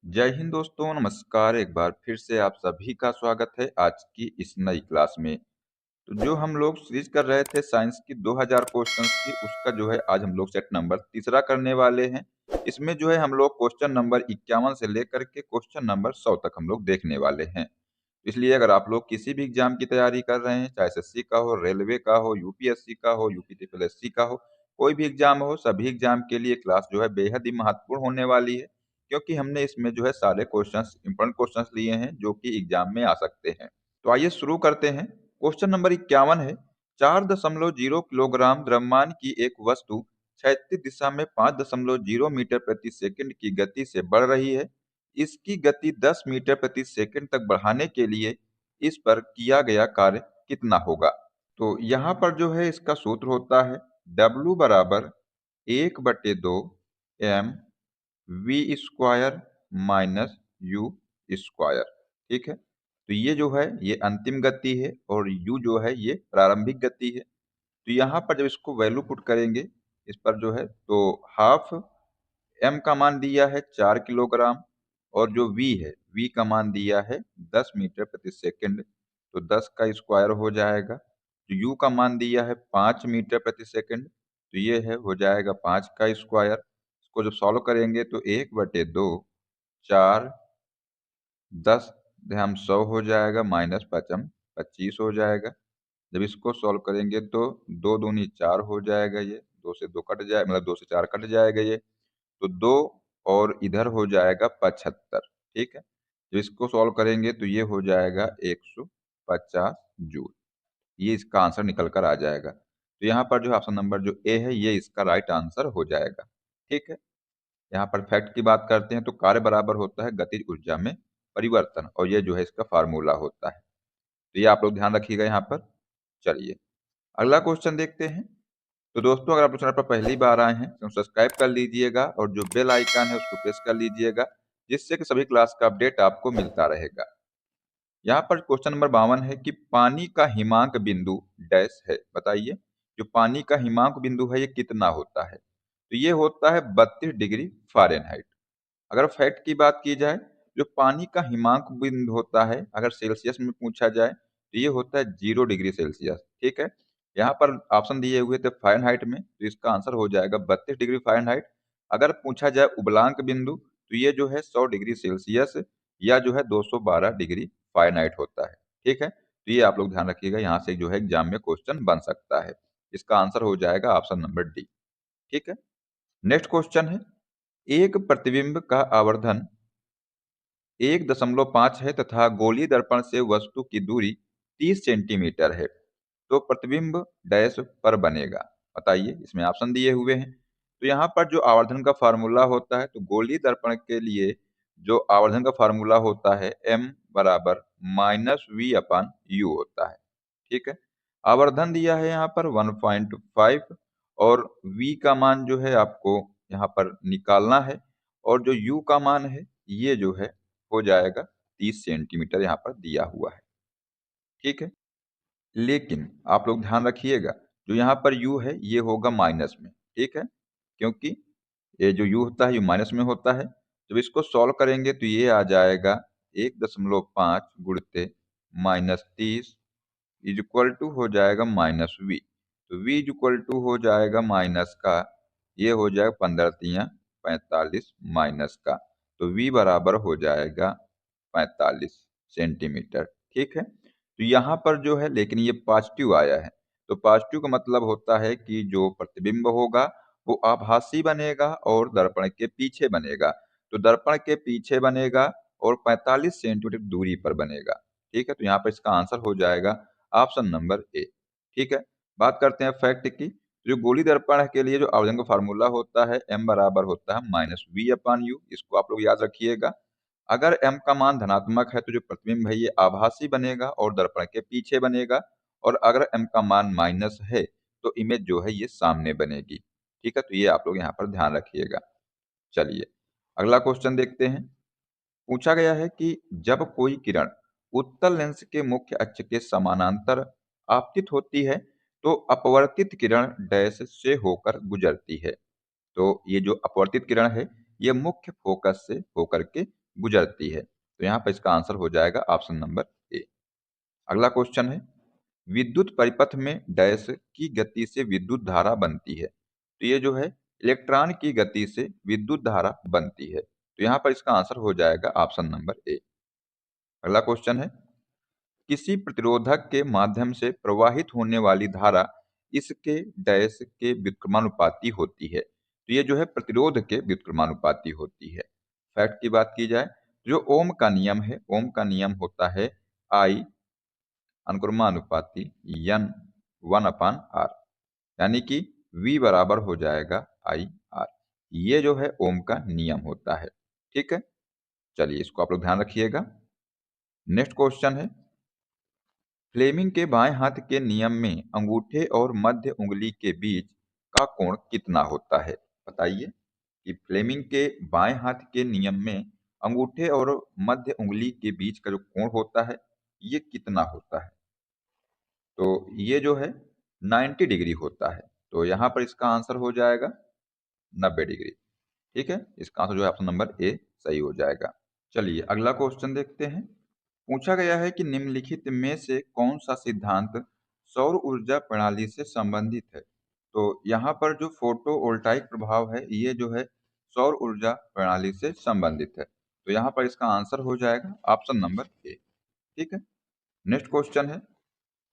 जय हिंद दोस्तों, नमस्कार। एक बार फिर से आप सभी का स्वागत है आज की इस नई क्लास में। तो जो हम लोग सीरीज कर रहे थे साइंस की 2000 क्वेश्चंस की, उसका जो है आज हम लोग सेट नंबर तीसरा करने वाले हैं। इसमें जो है हम लोग क्वेश्चन नंबर 51 से लेकर के क्वेश्चन नंबर 100 तक हम लोग देखने वाले हैं। इसलिए अगर आप लोग किसी भी एग्जाम की तैयारी कर रहे हैं, चाहे एसएससी का हो, रेलवे का हो, यूपीएससी का हो, यूपीपीएससी का हो, कोई भी एग्जाम हो, सभी एग्जाम के लिए क्लास जो है बेहद ही महत्वपूर्ण होने वाली है। क्योंकि हमने इसमें जो है सारे क्वेश्चंस इंपॉर्टेंट क्वेश्चंस लिए हैं जो कि एग्जाम में आ सकते हैं। तो आइए शुरू करते हैं। क्वेश्चन नंबर 51 है। 4.0 किलोग्राम द्रव्यमान की एक वस्तु क्षैतिज दिशा में 5.0 मीटर प्रति सेकंड की गति से बढ़ रही है। इसकी गति 10 मीटर प्रति सेकंड तक बढ़ाने के लिए इस पर किया गया कार्य कितना होगा? तो यहाँ पर जो है इसका सूत्र होता है W बराबर 1/2 m v square minus u square. ठीक है, तो ये जो है ये अंतिम गति है और u जो है ये प्रारंभिक गति है। तो यहाँ पर जब इसको वैल्यू पुट करेंगे इस पर जो है, तो हाफ m का मान दिया है 4 किलोग्राम और जो v है v का मान दिया है 10 मीटर प्रति सेकंड, तो 10 का स्क्वायर हो जाएगा। जो u का मान दिया है 5 मीटर प्रति सेकंड, तो ये है हो जाएगा 5 का स्क्वायर। इसको जब सॉल्व करेंगे तो 1/2 4 10 हम 100 हो जाएगा, माइनस 5 25 हो जाएगा। जब इसको सॉल्व करेंगे तो 2 दूनी 4 हो जाएगा, ये 2 से 2 कट जाए, मतलब 2 से 4 कट जाएगा ये, तो 2 और इधर हो जाएगा 75। ठीक है, जब इसको सॉल्व करेंगे तो ये हो जाएगा 150 जूल। ये इसका आंसर निकल कर आ जाएगा। तो यहाँ पर जो ऑप्शन नंबर जो ए है ये इसका राइट आंसर हो जाएगा। ठीक है, यहाँ पर फैक्ट की बात करते हैं तो कार्य बराबर होता है गतिज ऊर्जा में परिवर्तन, और ये जो है इसका फार्मूला होता है। तो ये आप लोग ध्यान रखिएगा यहाँ पर। चलिए अगला क्वेश्चन देखते हैं। तो दोस्तों अगर आप चैनल पर पहली बार आए हैं तो सब्सक्राइब कर लीजिएगा और जो बेल आइकन है उसको प्रेस कर लीजिएगा, जिससे कि सभी क्लास का अपडेट आपको मिलता रहेगा। यहाँ पर क्वेश्चन नंबर 52 है कि पानी का हिमांक बिंदु डैश है, बताइए। जो पानी का हिमांक बिंदु है ये कितना होता है? तो ये होता है 32 डिग्री फ़ारेनहाइट। अगर फैक्ट की बात की जाए, जो पानी का हिमांक बिंदु होता है अगर सेल्सियस में पूछा जाए तो ये होता है 0 डिग्री सेल्सियस। ठीक है, यहाँ पर ऑप्शन दिए हुए थे फ़ारेनहाइट में, तो इसका आंसर हो जाएगा 32 डिग्री फ़ारेनहाइट। अगर पूछा जाए उबलांक बिंदु तो ये जो है 100 डिग्री सेल्सियस या जो है 212 डिग्री फ़ारेनहाइट होता है। ठीक है, तो ये आप लोग ध्यान रखिएगा, यहाँ से जो है एग्जाम में क्वेश्चन बन सकता है। इसका आंसर हो जाएगा ऑप्शन नंबर डी। ठीक है, नेक्स्ट क्वेश्चन है। एक प्रतिबिंब का आवर्धन 1.5 है तथा गोलीय दर्पण से वस्तु की दूरी 30 सेंटीमीटर है, तो प्रतिबिंब डैश पर बनेगा, बताइए। इसमें ऑप्शन दिए हुए हैं। तो यहाँ पर जो आवर्धन का फार्मूला होता है, तो गोलीय दर्पण के लिए जो आवर्धन का फार्मूला होता है m बराबर -v/u होता है। ठीक है, आवर्धन दिया है यहाँ पर 1.5 और v का मान जो है आपको यहाँ पर निकालना है, और जो u का मान है ये जो है हो जाएगा 30 सेंटीमीटर यहाँ पर दिया हुआ है। ठीक है, लेकिन आप लोग ध्यान रखिएगा, जो यहाँ पर u है ये होगा माइनस में। ठीक है, क्योंकि ये जो u होता है ये माइनस में होता है। जब इसको सॉल्व करेंगे तो ये आ जाएगा 1.5 गुणित -30 इज इक्वल टू हो जाएगा -v। तो v इज इक्वल टू हो जाएगा माइनस का, ये हो जाएगा 15 तियां 45 माइनस का, तो v बराबर हो जाएगा 45 सेंटीमीटर। ठीक है, तो यहाँ पर जो है लेकिन ये पॉजिटिव आया है, तो पॉजिटिव का मतलब होता है कि जो प्रतिबिंब होगा वो आभासी बनेगा और दर्पण के पीछे बनेगा। तो दर्पण के पीछे बनेगा और 45 सेंटीमीटर दूरी पर बनेगा। ठीक है, तो यहाँ पर इसका आंसर हो जाएगा ऑप्शन नंबर ए। ठीक है, बात करते हैं फैक्ट की। जो गोली दर्पण के लिए जो आवर्धन का फार्मूला होता है m बराबर होता है -v/u। इसको आप लोग याद रखिएगा। अगर m का मान धनात्मक है तो जो प्रतिबिंब है ये आभासी बनेगा और दर्पण के पीछे बनेगा, और अगर m का मान माइनस है तो इमेज जो है ये सामने बनेगी। ठीक है, तो ये आप लोग यहाँ पर ध्यान रखिएगा। चलिए अगला क्वेश्चन देखते हैं। पूछा गया है कि जब कोई किरण उत्तल लेंस के मुख्य अक्ष के समानांतर आपतित होती है तो अपवर्तित किरण डैश से होकर गुजरती है। तो ये जो अपवर्तित किरण है ये मुख्य फोकस से होकर के गुजरती है। तो यहाँ पर इसका आंसर हो जाएगा ऑप्शन नंबर ए। अगला क्वेश्चन है, विद्युत परिपथ में डैश की गति से विद्युत धारा बनती है। तो ये जो है इलेक्ट्रॉन की गति से विद्युत धारा बनती है। तो यहाँ पर इसका आंसर हो जाएगा ऑप्शन नंबर ए। अगला क्वेश्चन है, किसी प्रतिरोधक के माध्यम से प्रवाहित होने वाली धारा इसके डैश के व्युत्क्रमानुपाती होती है। तो ये जो है प्रतिरोध के व्युत्क्रमानुपाती होती है। फैक्ट की बात की जाए, जो ओम का नियम है, ओम का नियम होता है आई अनुक्रमानुपाती n 1/r, यानी कि V बराबर हो जाएगा आई आर। ये जो है ओम का नियम होता है। ठीक है, चलिए इसको आप लोग ध्यान रखिएगा। नेक्स्ट क्वेश्चन है, फ्लेमिंग के बाएं हाथ के नियम में अंगूठे और मध्य उंगली के बीच का कोण कितना होता है? बताइए कि फ्लेमिंग के बाएं हाथ के नियम में अंगूठे और मध्य उंगली के बीच का जो कोण होता है ये कितना होता है? तो ये जो है 90 डिग्री होता है। तो यहाँ पर इसका आंसर हो जाएगा 90 डिग्री। ठीक है, इसका आंसर जो है ऑप्शन नंबर ए सही हो जाएगा। चलिए अगला क्वेश्चन देखते हैं। पूछा गया है कि निम्नलिखित में से कौन सा सिद्धांत सौर ऊर्जा प्रणाली से संबंधित है? तो यहाँ पर जो फोटोवोल्टाइक प्रभाव है ये जो है सौर ऊर्जा प्रणाली से संबंधित है। तो यहाँ पर इसका आंसर हो जाएगा ऑप्शन नंबर ए। ठीक है, नेक्स्ट क्वेश्चन है,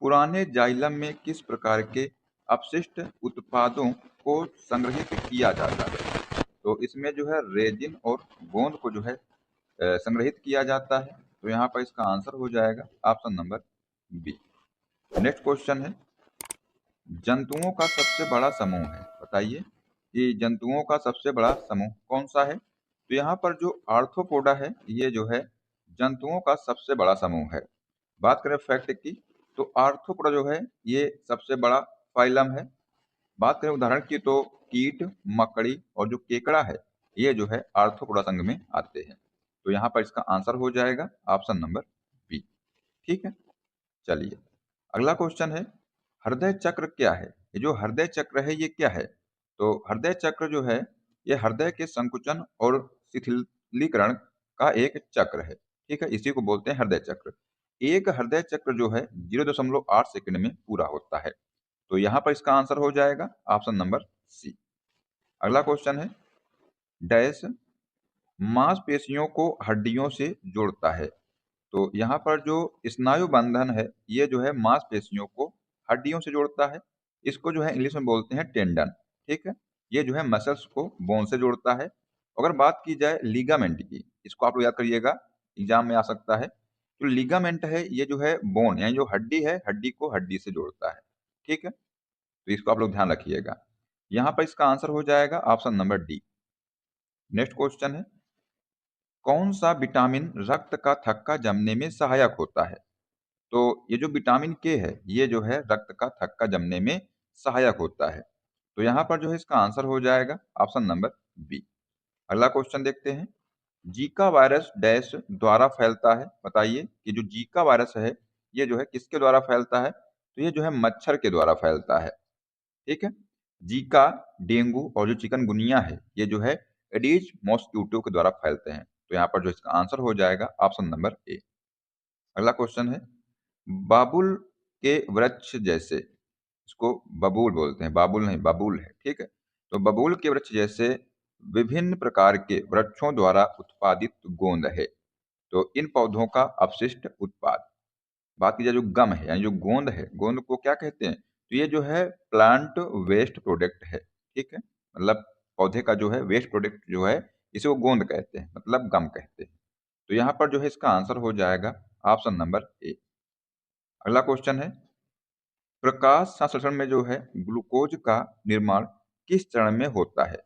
पुराने जाइलम में किस प्रकार के अपशिष्ट उत्पादों को संग्रहित किया जाता है? तो इसमें जो है रेजिन और गोंद को जो है संग्रहित किया जाता है। तो यहाँ पर इसका आंसर हो जाएगा option number B. Next question है, जंतुओं का सबसे बड़ा समूह है, बताइए कि जंतुओं का सबसे बड़ा समूह कौन सा है? तो यहाँ पर जो आर्थ्रोपोडा है ये जो है जंतुओं का सबसे बड़ा समूह है। बात करें फैक्ट की, तो आर्थ्रोपोडा जो है ये सबसे बड़ा फाइलम है। बात करें उदाहरण की, तो कीट, मकड़ी और जो केकड़ा है ये जो है आर्थ्रोपोडा संघ में आते हैं। तो यहाँ पर इसका आंसर हो जाएगा ऑप्शन नंबर बी। ठीक है, चलिए अगला क्वेश्चन है, हृदय चक्र क्या है? ये जो हृदय चक्र है ये क्या है? तो हृदय चक्र जो है ये हृदय के संकुचन और शिथिलीकरण का एक चक्र है। ठीक है, इसी को बोलते हैं हृदय चक्र। एक हृदय चक्र जो है 0.8 सेकंड में पूरा होता है। तो यहाँ पर इसका आंसर हो जाएगा ऑप्शन नंबर सी। अगला क्वेश्चन है, डैश मांसपेशियों को हड्डियों से जोड़ता है। तो यहाँ पर जो स्नायु बंधन है ये जो है मांसपेशियों को हड्डियों से जोड़ता है। इसको जो है इंग्लिश में बोलते हैं टेंडन। ठीक है, ये जो है मसल्स को बोन से जोड़ता है। अगर बात की जाए लिगामेंट की, इसको आप लोग याद करिएगा, एग्जाम में आ सकता है। तो लिगामेंट है ये जो है बोन यानी जो हड्डी है, हड्डी को हड्डी से जोड़ता है। ठीक है, तो इसको आप लोग ध्यान रखिएगा। यहाँ पर इसका आंसर हो जाएगा option number D. Next question है, कौन सा विटामिन रक्त का थक्का जमने में सहायक होता है? तो ये जो विटामिन के है ये जो है रक्त का थक्का जमने में सहायक होता है। तो यहाँ पर जो है इसका आंसर हो जाएगा ऑप्शन नंबर बी। अगला क्वेश्चन देखते हैं, जीका वायरस डैश द्वारा फैलता है, बताइए कि जो जीका वायरस है ये जो है किसके द्वारा फैलता है? तो ये जो है मच्छर के द्वारा फैलता है। ठीक है, जीका, डेंगू और जो चिकनगुनिया है ये जो है एडीज मॉस्किटो के द्वारा फैलते हैं। तो यहाँ पर जो इसका आंसर हो जाएगा ऑप्शन नंबर ए। अगला क्वेश्चन है, बाबुल के वृक्ष जैसे, इसको बबूल बोलते हैं, बाबुल नहीं बबूल है। ठीक है, तो बबूल के वृक्ष जैसे विभिन्न प्रकार के वृक्षों द्वारा उत्पादित गोंद है। तो इन पौधों का अपशिष्ट उत्पाद, बात की जाए जो गम है यानी जो गोंद है, गोंद को क्या कहते हैं? तो ये जो है प्लांट वेस्ट प्रोडक्ट है। ठीक है, मतलब पौधे का जो है वेस्ट प्रोडक्ट जो है इसे वो गोंद कहते हैं, मतलब गम कहते हैं। तो यहाँ पर जो है इसका आंसर हो जाएगा ऑप्शन नंबर ए। अगला क्वेश्चन है, प्रकाश संश्लेषण में जो है ग्लूकोज का निर्माण किस चरण में होता है?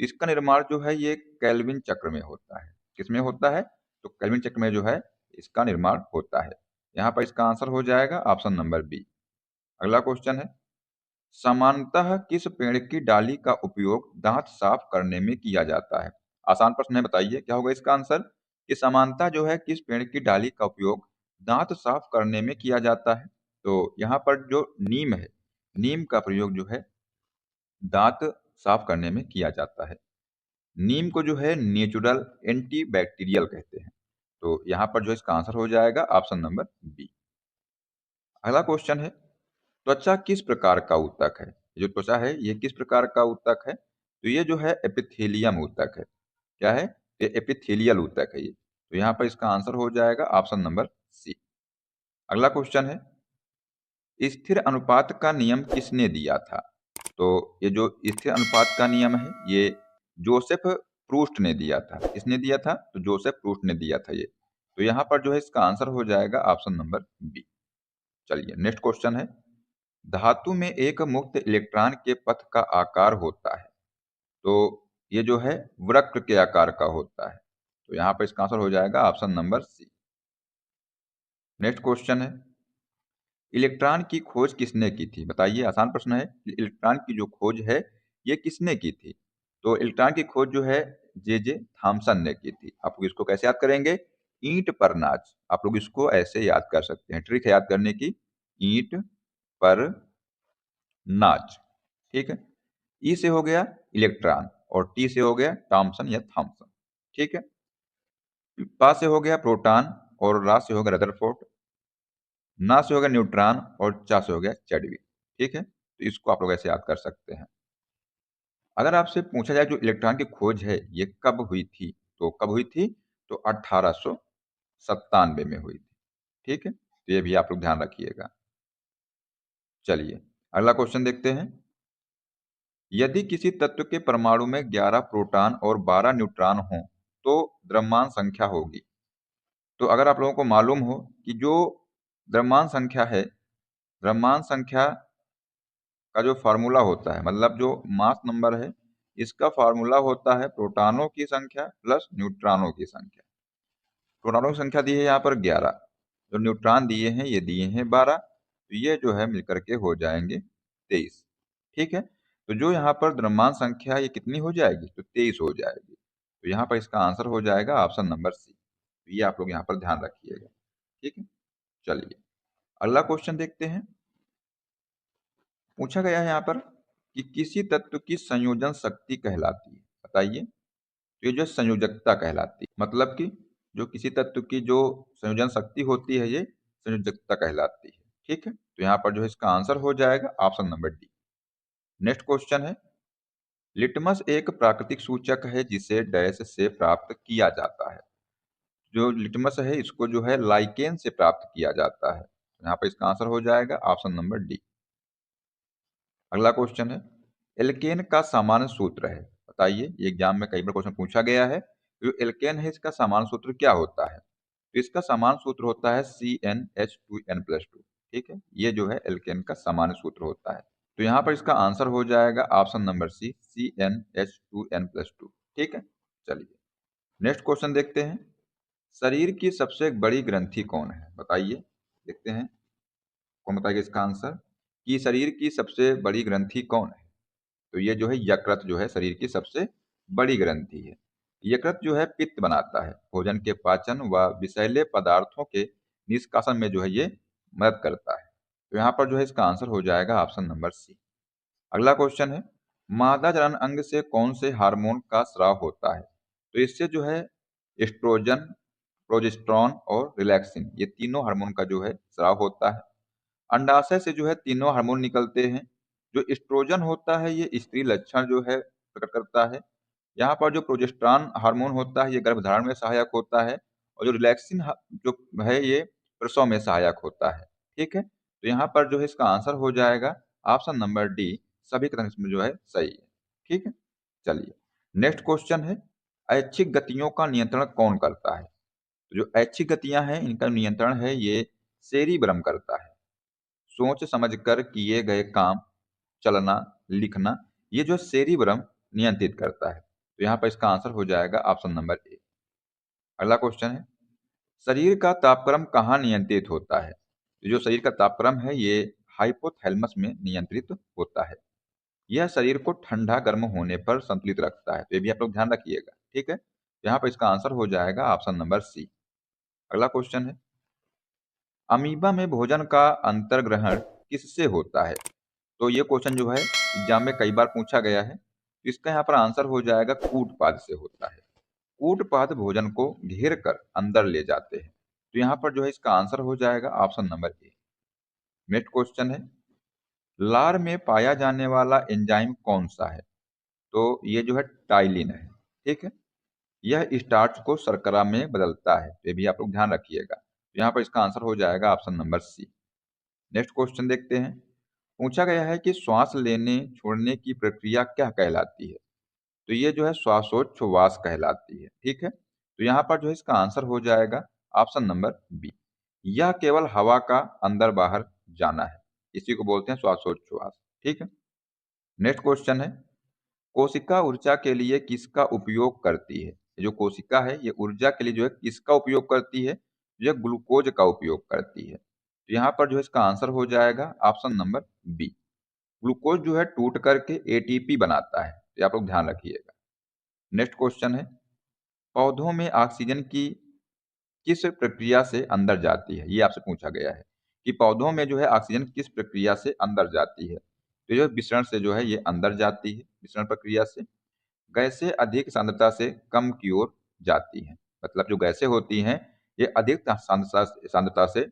इसका निर्माण जो है ये केल्विन चक्र में होता है। किसमें होता है? तो केल्विन चक्र में जो है इसका निर्माण होता है। यहाँ पर इसका आंसर हो जाएगा ऑप्शन नंबर बी। अगला क्वेश्चन है, सामान्यतः किस पेड़ की डाली का उपयोग दांत साफ करने में किया जाता है? आसान प्रश्न है, बताइए क्या होगा इसका आंसर? कि सामान्यतः जो है किस पेड़ की डाली का उपयोग दांत साफ करने में किया जाता है? तो यहाँ पर जो नीम है, नीम का प्रयोग जो है दांत साफ करने में किया जाता है। नीम को जो है नेचुरल एंटीबैक्टीरियल कहते हैं। तो यहाँ पर जो है इसका आंसर हो जाएगा ऑप्शन नंबर बी। अगला क्वेश्चन है, त्वचा किस प्रकार का ऊतक है? ये जो त्वचा है ये किस प्रकार का ऊतक है? तो ये जो है एपिथेलियम ऊतक है। क्या है? ये एपिथेलियल ऊतक है ये। तो यहाँ पर इसका आंसर हो जाएगा ऑप्शन नंबर सी। अगला क्वेश्चन है, स्थिर अनुपात का नियम किसने दिया था? तो ये जो स्थिर अनुपात का नियम है ये जोसेफ प्रूस्ट ने दिया था। किसने दिया था? तो जोसेफ प्रूस्ट ने दिया था ये। तो यहाँ पर जो है इसका आंसर हो जाएगा ऑप्शन नंबर बी। चलिए नेक्स्ट क्वेश्चन है, धातु में एक मुक्त इलेक्ट्रॉन के पथ का आकार होता है। तो ये जो है वक्र के आकार का होता है। तो यहाँ पर इसका आंसर हो जाएगा option number C. Next question है, इलेक्ट्रॉन की खोज किसने की थी? बताइए, आसान प्रश्न है। इलेक्ट्रॉन की जो खोज है ये किसने की थी? तो इलेक्ट्रॉन की खोज जो है जे जे थॉमसन ने की थी। आप लोग इसको कैसे याद करेंगे? ईंट पर नाच। आप लोग इसको ऐसे याद कर सकते हैं, ट्रिक है याद करने की, ईंट पर नाच। ठीक है। ई से हो गया इलेक्ट्रॉन और टी से हो गया थॉमसन या थॉमसन। ठीक है। पा से हो गया प्रोटॉन और रा से हो गया रदरफोर्ड, ना से हो गया न्यूट्रॉन और चा से हो गया चैडविक। ठीक है। तो इसको आप लोग ऐसे याद कर सकते हैं। अगर आपसे पूछा जाए जो इलेक्ट्रॉन की खोज है ये कब हुई थी, तो कब हुई थी? तो 1897 में हुई थी। ठीक है। तो ये भी आप लोग ध्यान रखिएगा। चलिए अगला क्वेश्चन देखते हैं, यदि किसी तत्व के परमाणु में 11 प्रोटॉन और 12 न्यूट्रॉन हों तो द्रव्यमान संख्या होगी। तो अगर आप लोगों को मालूम हो कि जो द्रव्यमान संख्या है, द्रव्यमान संख्या का जो फार्मूला होता है, मतलब जो मास नंबर है, इसका फार्मूला होता है प्रोटॉनों की संख्या प्लस न्यूट्रॉनों की संख्या। प्रोटॉनों की संख्या दी है यहाँ पर 11, जो न्यूट्रॉन दिए हैं ये दिए हैं 12, तो ये जो है मिलकर के हो जाएंगे 23। ठीक है। तो जो यहाँ पर द्रव्यमान संख्या ये कितनी हो जाएगी? तो 23 हो जाएगी। तो यहाँ पर इसका आंसर हो जाएगा ऑप्शन नंबर सी। तो ये आप लोग यहाँ पर ध्यान रखिएगा। ठीक है। चलिए अगला क्वेश्चन देखते हैं। पूछा गया है यहाँ पर कि किसी तत्व की संयोजन शक्ति कहलाती है। बताइए। तो ये जो संयोजकता कहलाती है, मतलब कि जो किसी तत्व की जो संयोजन शक्ति होती है ये संयोजकता कहलाती है। ठीक है। तो यहाँ पर जो है इसका आंसर हो जाएगा option number D. Next question है, लिटमस एक प्राकृतिक सूचक है जिसे डैश से प्राप्त किया जाता है। जो लिटमस है इसको जो है लाइकेन से प्राप्त किया जाता है। यहाँ पर इसका आंसर हो जाएगा ऑप्शन नंबर डी। अगला क्वेश्चन है, एल्केन का सामान्य सूत्र है। बताइए, ये एग्जाम में कई बार क्वेश्चन पूछा गया है। जो एल्केन है इसका सामान्य सूत्र क्या होता है? तो इसका सामान्य सूत्र होता है CnH2n+2। ठीक है। ये जो है एल्केन का सामान्य सूत्र होता है। तो यहाँ पर इसका आंसर हो जाएगा ऑप्शन नंबर सी, CnH2n+2। ठीक है। चलिए नेक्स्ट क्वेश्चन देखते हैं, शरीर की सबसे बड़ी ग्रंथि कौन है? बताइए, देखते हैं कौन बताएगा इसका आंसर, कि शरीर की सबसे बड़ी ग्रंथि कौन है? तो ये जो है यकृत जो है शरीर की सबसे बड़ी ग्रंथि है। यकृत जो है पित्त बनाता है, भोजन के पाचन व विषैले पदार्थों के निष्कासन में जो है ये मदद करता है। तो यहाँ पर जो है इसका आंसर हो जाएगा ऑप्शन नंबर सी। अगला क्वेश्चन है, मादा जनन अंग से कौन से हार्मोन का स्राव होता है? तो इससे जो है एस्ट्रोजन, प्रोजेस्टेरॉन और रिलैक्सिन, ये तीनों हार्मोन का जो है स्राव होता है। अंडाशय से जो है तीनों हार्मोन निकलते हैं। जो एस्ट्रोजन होता है ये स्त्री लक्षण जो है प्रकट करता है। यहाँ पर जो प्रोजेस्टेरॉन हार्मोन होता है ये गर्भधारण में सहायक होता है। और जो रिलैक्सिन जो है ये प्रसव में सहायक होता है। ठीक है। तो यहाँ पर जो है इसका आंसर हो जाएगा ऑप्शन नंबर डी, सभी कथन इसमें जो है सही है। ठीक है। चलिए नेक्स्ट क्वेश्चन है, ऐच्छिक गतियों का नियंत्रण कौन करता है? तो जो ऐच्छिक गतियां हैं इनका नियंत्रण है ये सेरिब्रम करता है। सोच समझकर किए गए काम, चलना, लिखना, ये जो सेरिब्रम नियंत्रित करता है। तो यहाँ पर इसका आंसर हो जाएगा ऑप्शन नंबर ए। अगला क्वेश्चन है, शरीर का तापक्रम कहाँ नियंत्रित होता है? तो जो शरीर का तापक्रम है ये हाइपोथैलेमस में नियंत्रित होता है। यह शरीर को ठंडा गर्म होने पर संतुलित रखता है। तो ये भी आप लोग ध्यान रखिएगा। ठीक है। यहाँ पर इसका आंसर हो जाएगा ऑप्शन नंबर सी। अगला क्वेश्चन है, अमीबा में भोजन का अंतर्ग्रहण किससे होता है? तो ये क्वेश्चन जो है एग्जाम में कई बार पूछा गया है। इसका यहाँ पर आंसर हो जाएगा कूटपाद से होता है। कूटपाद भोजन को घेर कर अंदर ले जाते हैं। तो यहाँ पर जो है इसका आंसर हो जाएगा option number A. Next question है, लार में पाया जाने वाला एंजाइम कौन सा है? तो ये जो है टाइलिन है। ठीक है, यह स्टार्च को शर्करा में बदलता है। तो ये भी आप लोग ध्यान रखिएगा। तो यहाँ पर इसका आंसर हो जाएगा option number C. Next question देखते हैं। पूछा गया है कि श्वास लेने छोड़ने की प्रक्रिया क्या कहलाती है? तो ये जो है श्वासोच्छ्वास कहलाती है। ठीक है, तो यहाँ पर जो है इसका आंसर हो जाएगा ऑप्शन नंबर बी। यह केवल हवा का अंदर बाहर जाना है, इसी को बोलते हैं श्वासोच्छ्वास। ठीक है, नेक्स्ट क्वेश्चन है, कोशिका ऊर्जा के लिए किसका उपयोग करती है? जो कोशिका है ये ऊर्जा के लिए जो है किसका उपयोग करती है? यह ग्लूकोज का उपयोग करती है। तो यहाँ पर जो है इसका आंसर हो जाएगा ऑप्शन नंबर बी। ग्लूकोज जो है टूट करके एटीपी बनाता है, तो आप लोग ध्यान रखिएगा। नेक्स्ट क्वेश्चन है, पौधों में ऑक्सीजन की किस प्रक्रिया से अंदर जाती है? ये आपसे पूछा गया है कि पौधों में जो है ऑक्सीजन किस प्रक्रिया से अंदर जाती है? तो ये विसरण से जो है ये अंदर जाती है, विसरण प्रक्रिया से। गैसें अधिक सांद्रता से कम की ओर जाती हैं। मतलब जो गैसें होती हैं ये अधिक सांद्रता से,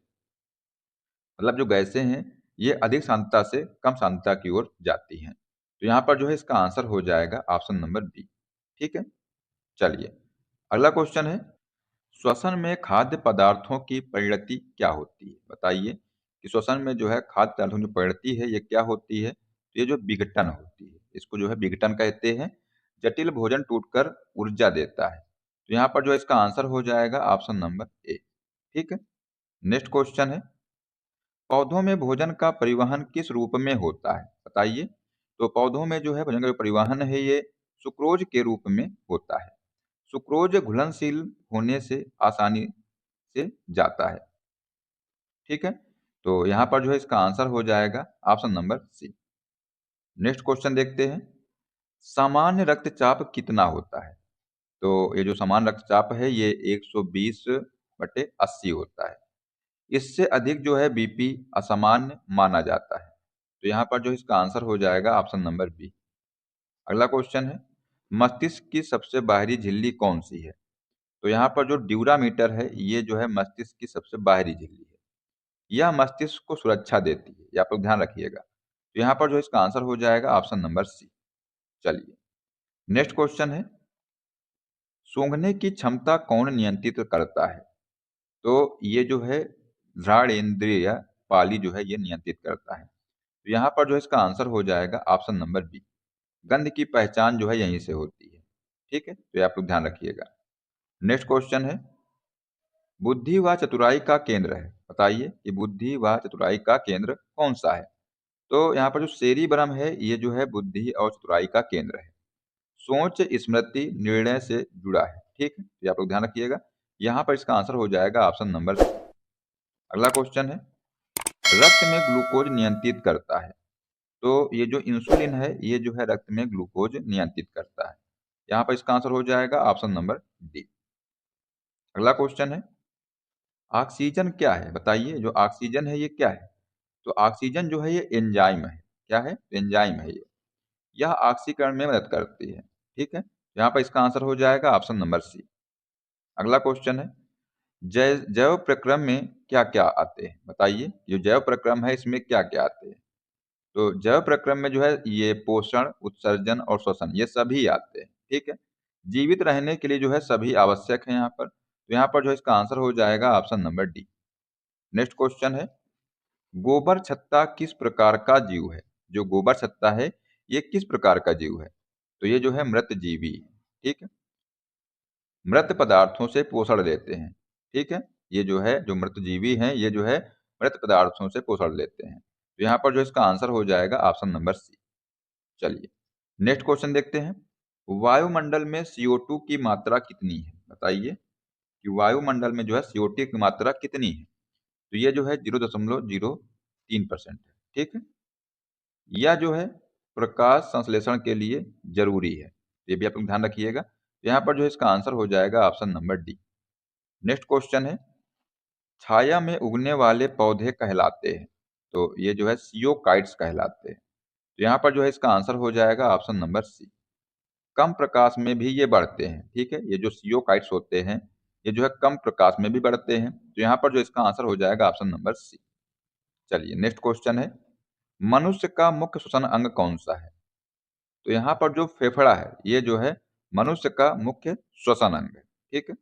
मतलब जो गैसें हैं ये अधिक सांद्रता से कम सांद्रता की ओर जाती हैं। तो यहाँ पर जो है इसका आंसर हो जाएगा ऑप्शन नंबर बी। ठीक है, चलिए अगला क्वेश्चन है, श्वसन में खाद्य पदार्थों की परिणति क्या होती है? बताइए कि श्वसन में जो है खाद्य पदार्थों की परिणति है ये क्या होती है? तो ये जो विघटन होती है, इसको जो है विघटन कहते हैं। जटिल भोजन टूटकर ऊर्जा देता है। तो यहाँ पर जो है इसका आंसर हो जाएगा ऑप्शन नंबर ए। ठीक है, नेक्स्ट क्वेश्चन है, पौधों में भोजन का परिवहन किस रूप में होता है? बताइए। तो पौधों में जो है भोजन का जो परिवहन है ये सुक्रोज के रूप में होता है। सुक्रोज घुलनशील होने से आसानी से जाता है। ठीक है, तो यहाँ पर जो है इसका आंसर हो जाएगा option number C. Next question देखते हैं, सामान्य रक्तचाप कितना होता है? तो ये जो सामान्य रक्तचाप है ये 120/80 होता है। इससे अधिक जो है बीपी असामान्य माना जाता है। तो यहाँ पर जो इसका आंसर हो जाएगा ऑप्शन नंबर बी। अगला क्वेश्चन है, मस्तिष्क की सबसे बाहरी झिल्ली कौन सी है? तो यहाँ पर जो ड्यूरामीटर है ये जो है मस्तिष्क की सबसे बाहरी झिल्ली है। यह मस्तिष्क को सुरक्षा देती है, ये आप लोग ध्यान रखिएगा। तो यहाँ पर जो इसका आंसर हो जाएगा ऑप्शन नंबर सी। चलिए नेक्स्ट क्वेश्चन है, सूंघने की क्षमता कौन नियंत्रित करता है? तो ये जो है घ्राणेन्द्रिय पाली जो है ये नियंत्रित करता है। तो यहाँ पर जो इसका आंसर हो जाएगा ऑप्शन नंबर बी। गंध की पहचान जो है यहीं से होती है। ठीक है, तो ये आप लोग ध्यान रखिएगा। नेक्स्ट क्वेश्चन है, बुद्धि व चतुराई का केंद्र है। बताइए कि बुद्धि व चतुराई का केंद्र कौन सा है? तो यहाँ पर जो सेरिब्रम है ये जो है बुद्धि और चतुराई का केंद्र है। सोच स्मृति निर्णय से जुड़ा है। ठीक है, ये आप लोग ध्यान रखिएगा। यहाँ पर इसका आंसर हो जाएगा ऑप्शन नंबर सी। अगला क्वेश्चन है, रक्त में ग्लूकोज नियंत्रित करता है। तो ये जो इंसुलिन है ये जो है रक्त में ग्लूकोज नियंत्रित करता है। यहाँ पर इसका आंसर हो जाएगा ऑप्शन नंबर डी। अगला क्वेश्चन है, ऑक्सीजन क्या है? बताइए जो ऑक्सीजन है ये क्या है? तो ऑक्सीजन जो है ये एंजाइम है। क्या है? एंजाइम है ये। यह ऑक्सीकरण में मदद करती है। ठीक है, यहाँ पर इसका आंसर हो जाएगा ऑप्शन नंबर सी। अगला क्वेश्चन है, जैव प्रक्रम में क्या क्या आते हैं? बताइए जो जैव प्रक्रम है इसमें क्या क्या आते हैं? तो जैव प्रक्रम में जो है ये पोषण, उत्सर्जन और श्वसन ये सभी आते हैं। ठीक है, जीवित रहने के लिए जो है सभी आवश्यक है यहाँ पर। तो यहाँ पर जो इसका आंसर हो जाएगा option number D. Next question है, गोबर छत्ता किस प्रकार का जीव है? जो गोबर छत्ता है ये किस प्रकार का जीव है? तो ये जो है मृत जीवी है। ठीक है, मृत पदार्थों से पोषण लेते हैं। ठीक है, ये जो है जो मृत जीवी हैं ये जो है मृत पदार्थों से पोषण लेते हैं। तो यहाँ पर जो इसका आंसर हो जाएगा ऑप्शन नंबर सी। चलिए नेक्स्ट क्वेश्चन देखते हैं, वायुमंडल में CO2 की मात्रा कितनी है? बताइए कि वायुमंडल में जो है CO2 की मात्रा कितनी है? तो ये जो है 0.03% है। ठीक है, यह जो है प्रकाश संश्लेषण के लिए जरूरी है। ये भी आप लोग ध्यान रखिएगा। यहाँ पर जो है इसका आंसर हो जाएगा option number D. Next question है, छाया में उगने वाले पौधे कहलाते हैं। तो ये जो है सियोकाइट्स कहलाते हैं। तो यहाँ पर जो है इसका आंसर हो जाएगा ऑप्शन नंबर सी। कम प्रकाश में भी ये बढ़ते हैं, ठीक है। ये जो सियोकाइट्स होते हैं, ये जो है कम प्रकाश में भी बढ़ते हैं। तो यहाँ पर जो इसका आंसर हो जाएगा ऑप्शन नंबर सी। चलिए नेक्स्ट क्वेश्चन है, मनुष्य का मुख्य श्वसन अंग कौन सा है? तो यहाँ पर जो फेफड़ा है, ये जो है मनुष्य का मुख्य श्वसन अंग है, ठीक है।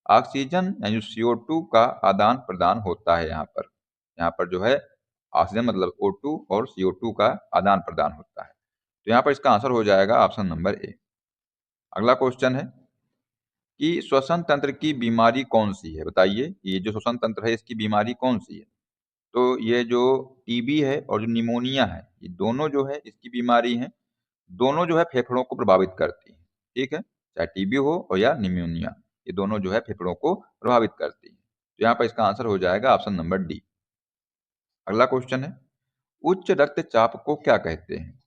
ऑक्सीजन यानी CO2 का आदान प्रदान होता है यहाँ पर। यहाँ पर जो है ऑक्सीजन मतलब O2 और CO2 का आदान प्रदान होता है। तो यहाँ पर इसका आंसर हो जाएगा ऑप्शन नंबर ए। अगला क्वेश्चन है कि श्वसन तंत्र की बीमारी कौन सी है? बताइए, ये जो श्वसन तंत्र है इसकी बीमारी कौन सी है? तो ये जो टीबी है और जो निमोनिया है, ये दोनों जो है इसकी बीमारी है। दोनों जो है फेफड़ों को प्रभावित करती है, ठीक है। चाहे टीबी हो और या निमोनिया, ये दोनों जो है फेफड़ों को प्रभावित करती है। तो यहाँ पर इसका आंसर हो जाएगा ऑप्शन नंबर डी। अगला क्वेश्चन है, उच्च रक्तचाप को क्या कहते हैं?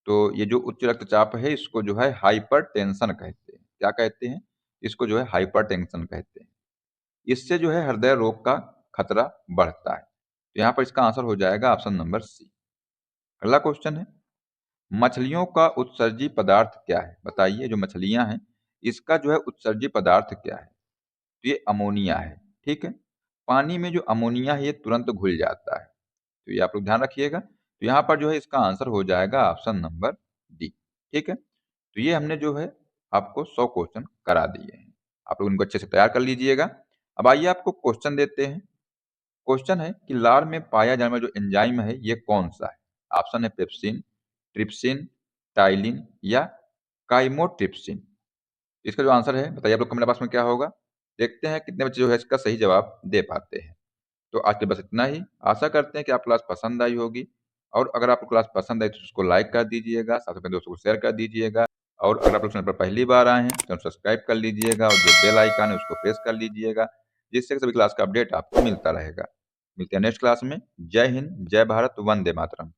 तो ये जो उच्च रक्तचाप है इसको जो है हाइपरटेंशन कहते हैं। क्या कहते हैं? इसको जो है हाइपरटेंशन कहते हैं। इससे जो है हृदय रोग का खतरा बढ़ता है। तो यहाँ पर इसका आंसर हो जाएगा ऑप्शन नंबर सी। अगला क्वेश्चन है, मछलियों का उत्सर्जी पदार्थ क्या है? बताइए, जो मछलियां हैं इसका जो है उत्सर्जी पदार्थ क्या है? तो ये अमोनिया है, ठीक है। पानी में जो अमोनिया है ये तुरंत घुल जाता है, तो ये आप लोग ध्यान रखिएगा। तो यहाँ पर जो है इसका आंसर हो जाएगा ऑप्शन नंबर डी, ठीक है। तो ये हमने जो है आपको 100 क्वेश्चन करा दिए हैं, आप लोग इनको अच्छे से तैयार कर लीजिएगा। अब आइए आपको क्वेश्चन देते हैं। क्वेश्चन है कि लार में पाया जाने वाला जो एंजाइम है ये कौन सा है? ऑप्शन है पेप्सिन, ट्रिप्सिन, टाइलिन या काइमोट्रिप्सिन। इसका जो आंसर है बताइए आप लोग कमेंट बॉक्स में क्या होगा। देखते हैं कितने बच्चे जो है इसका सही जवाब दे पाते हैं। तो आज के बस इतना ही। आशा करते हैं कि आप क्लास पसंद आई होगी, और अगर आपको क्लास पसंद आई तो उसको लाइक कर दीजिएगा, साथ में अपने दोस्तों को शेयर कर दीजिएगा। और अगर आप लोग चैनल पर पहली बार आए हैं तो सब्सक्राइब कर लीजिएगा और जो बेल आइकन है उसको प्रेस कर लीजिएगा, जिससे कि सभी क्लास का अपडेट आपको मिलता रहेगा। मिलते हैं नेक्स्ट क्लास में। जय हिंद, जय भारत, वंदे मातरम।